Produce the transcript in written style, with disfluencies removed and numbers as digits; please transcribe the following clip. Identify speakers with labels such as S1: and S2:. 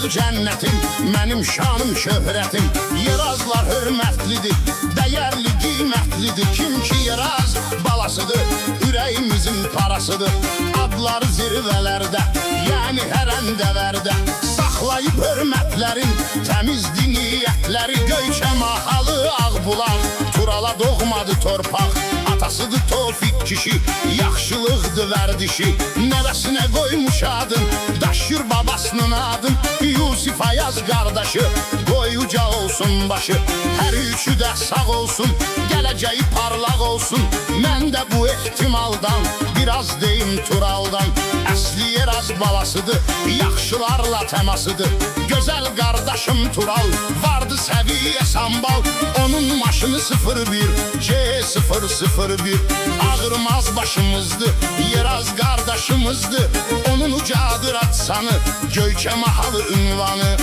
S1: cənnətim, mənim şanım, şöhrətim. Yerazlar hörmətlidir, dəyərli, qiymətlidir. Kim ki Yeraz balasıdır, ürəyimizin parasıdır. Adları zirvələrdə, yəni hər əndəvərdə. Saxlayıb hörmətlərin, təmizdir niyyətləri. Göyçəm ahalı Ağbulaq, Turala doğmadı torpaq. Atasıdır Tofiq kişi, yaxşılıqdır vərdişi. Nəvəsinə qoymuş adın, daşır babasının adın. Yusif Ayaz qardaşı, qoy uca olsun başı. Hər üçü də sağ olsun, gələcəyi parlaq olsun. Mən də bu ehtimaldan biraz deyim Turaldan. Əsli Yeraz balasıdır, yaxşılarla təmasıdır. Gözəl qardaşım Tural, vardı səviyyə sambal. Onun maşını 01, C001. Ağırmaz başımızdır, Yeraz qardaşımızdır. Onun ucadır atsanı, Göyçə mahalı ünvanı.